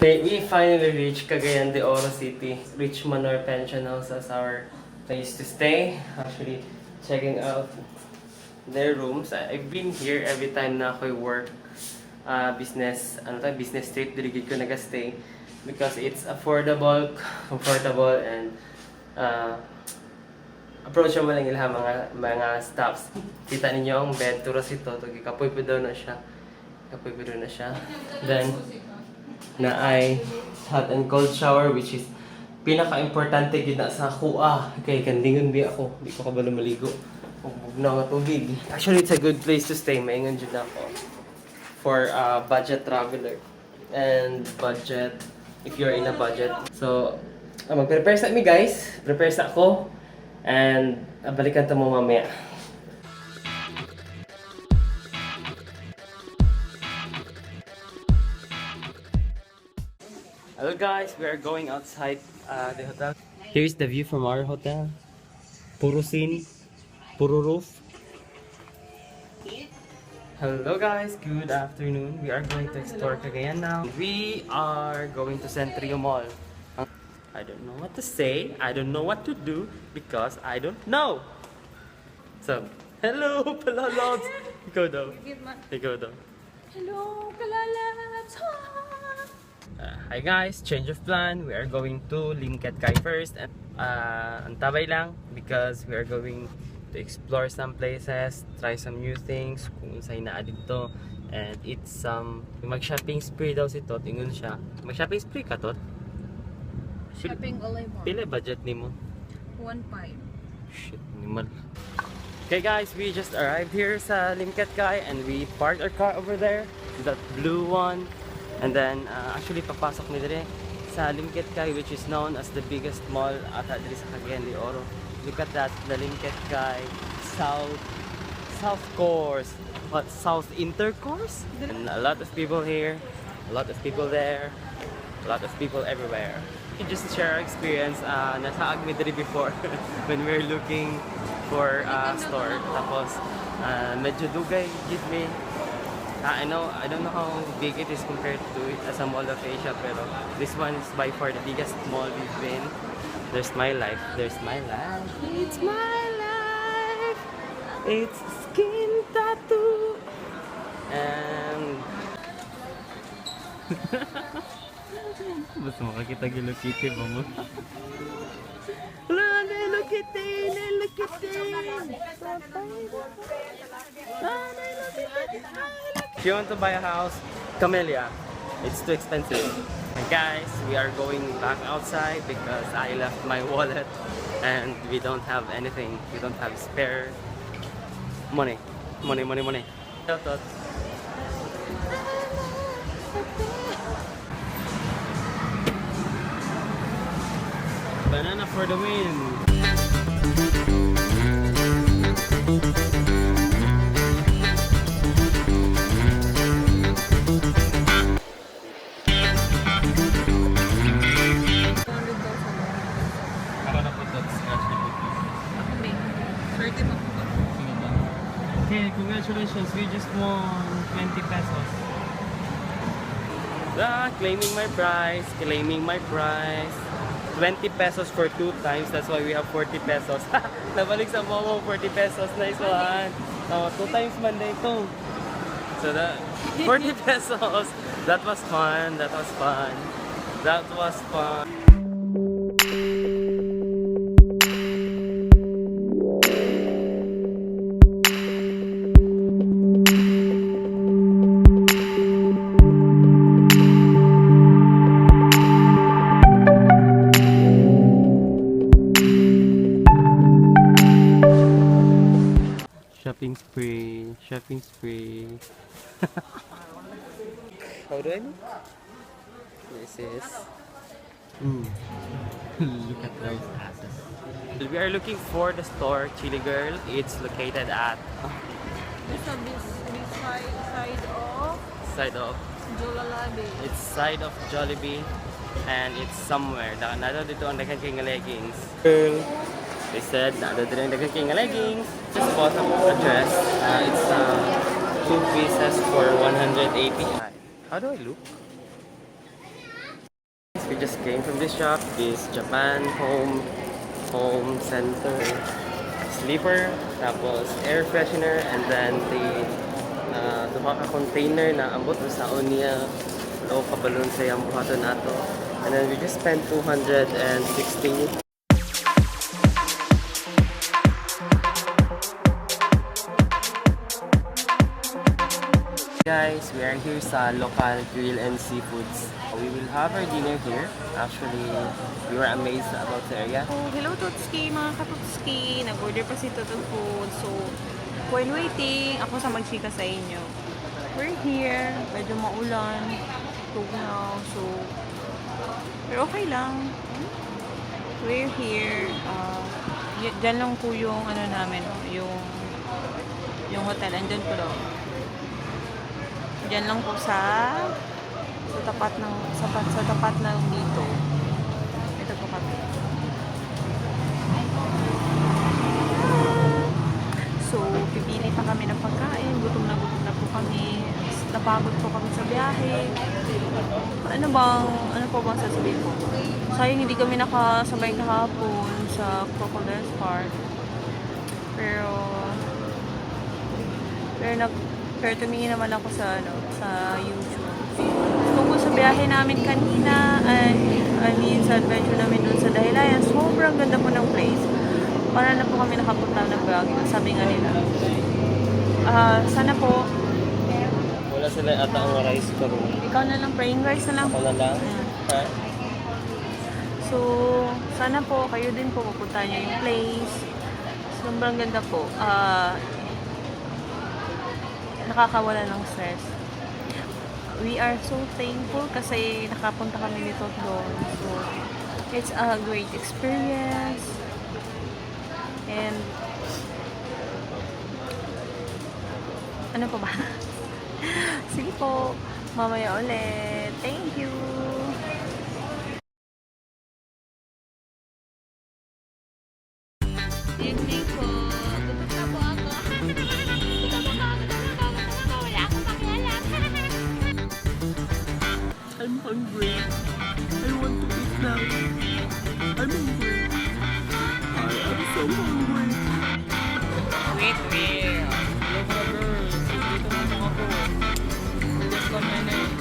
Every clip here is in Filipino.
We finally reached Cagayan de Oro City, Rich Manor Pension House as our place to stay. Actually, checking out their rooms. I've been here every time na ako'y work, business trip, diligid ko nag-stay because it's affordable, comfortable, and approachable lang ila mga staffs. Kita ninyo ang bed, turos ito, kapoy po daw na siya. Then, na ay hot and cold shower, which is pinaka-importante gid na sa kuha. Kay kandingon bi ako, di ko kabalo maligo. Huwag na nga tubig. Actually, it's a good place to stay. Maingon dyan ako for a budget traveler. And budget, if you're in a budget. So, mag-prepare sa mi guys. Prepare sa ako. And balikan to mo mamaya. Hello guys, we are going outside the hotel. Here's the view from our hotel. Puro scene, puro roof. Hello guys, good afternoon. We are going to explore Cagayan now. We are going to Centrio Mall. I don't know what to say, I don't know what to do because I don't know. So, hello Palalabs! Ikaw daw. Hello Palalabs! Hi guys, change of plan. We are going to Limket Kai first. And antabay lang because we are going to explore some places, try some new things, kung unsay naa dito, and eat some. Mag-shopping spree daw si Tot, ingon siya. Mag-shopping spree ka, Tot? Shopping all I want. Pila budget nimo? 1.5. Shit, nimal. Okay guys, we just arrived here sa Limket Kai and we parked our car over there, that blue one. And then, actually, papasok ni dire sa Limket Kai, which is known as the biggest mall ata diri sa Cagayan de Oro. Look at that, the Limket Kai South Course, what, South Intercourse? And a lot of people here, a lot of people there, a lot of people everywhere. We just share our experience. Nasa Agmi diri before when we were looking for a store. Tapos, medyo dugay, give me. I don't know how big it is compared to it as a mall of Asia, pero this one is by far the biggest mall we've been. There's my life. It's my life. It's skin tattoo. And basta makakita Hello Kitty ba mo? Hello Kitty. If you want to buy a house, Camellia, it's too expensive. Guys, we are going back outside because I left my wallet and we don't have anything. We don't have spare money. Totz. Banana for the win. Okay, congratulations, we just won 20 pesos. Claiming my prize. 20 pesos for 2 times, that's why we have 40 pesos. Nabalik sa momo, 40 pesos, nice one. 2 times man na ito. So that 40 pesos. That was fun. Shopping spree. How do I look? This is... Look at those asses. We are looking for the store, Chili Girl. It's located at... It's a side of Jollibee. It's side of Jollibee. And it's somewhere. Nado dito ang daghang king leggings. Girl. They said, nado dito ang daghang king leggings. Just bought a dress. It's 2 pieces for 180. How do I look? we just came from this shop. This Japan home center sleeper, tapos air freshener, and then the duha ka container na ambot sa niya o kabalon sa iyang buhaton nato. And then we just spent 260. Guys, we are here sa local grill and seafoods. We will have our dinner here. Actually, we were amazed about the area. Oh, hello Totski, mga ka-Totski. Nag-order pa si Toto Food. So, while waiting, ako sa magchika sa inyo. We're here. Medyo maulan. Tugnaw. So, pero okay lang. We're here. Diyan lang po yung ano namin, yung hotel. Andyan po daw. Diyan lang po sa tapat ng dito. Ito po kami. So, pipili pa kami ng pagkain. Gutom na po kami. Napagod po kami sa biyahe. Ano po bang sasabihin ko? Sayang hindi kami nakasabay kahapon sa Crocodile Park. Pero tumingin naman ako sa YouTube. Tungkol sa biyahe namin kanina, sa adventure namin dun sa Dahilayan, sobrang ganda po ng place. Para na po kami nakapunta ng Baguio. Sabi nga nila. Sana po. Wala sila ata ang rice ko. Ikaw na lang, praying rice na lang. Ako na lang. Ha? So, sana po, kayo din po pupunta niyo yung place. Sobrang ganda po. Nakakawala ng stress. We are so thankful kasi nakapunta kami dito doon. So, it's a great experience. And, ano pa ba? Sige po, mamaya ulit. Thank you! Evening po. Gutom na po ako. I'm hungry. I want to eat now. I'm hungry. I am so hungry. Wait. Hello mga girls. Dito na po ako. Just one minute.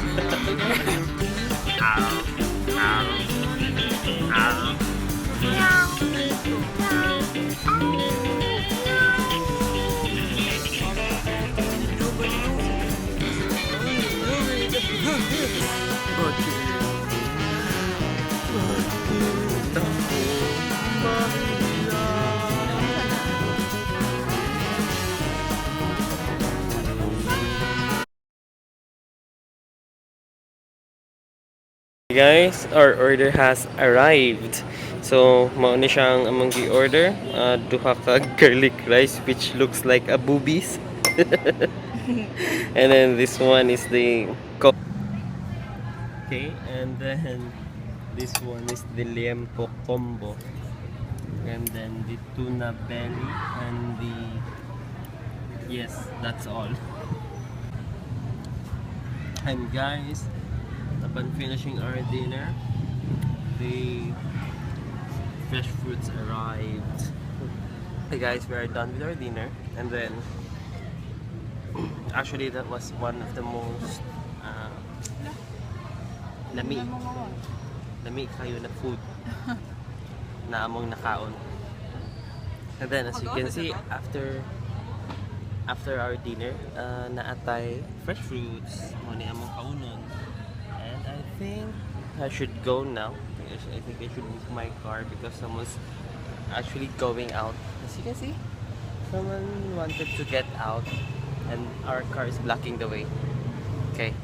Guys, our order has arrived. So, mao ni siyang among gi-order. Duha ka garlic rice which looks like a boobies. And then this one is the okay, and then this one is the liempo combo. And then the tuna belly and the yes, that's all. And guys, upon finishing our dinner, the fresh fruits arrived. Hey guys, we are done with our dinner, and then actually that was one of the most lami kayo na food na among nakaon. And then as you can see, after our dinner, naatay fresh fruits mo ni among kaunon. And I think I should go now. I think I should move my car because someone's actually going out. As you can see, someone wanted to get out and our car is blocking the way. Okay.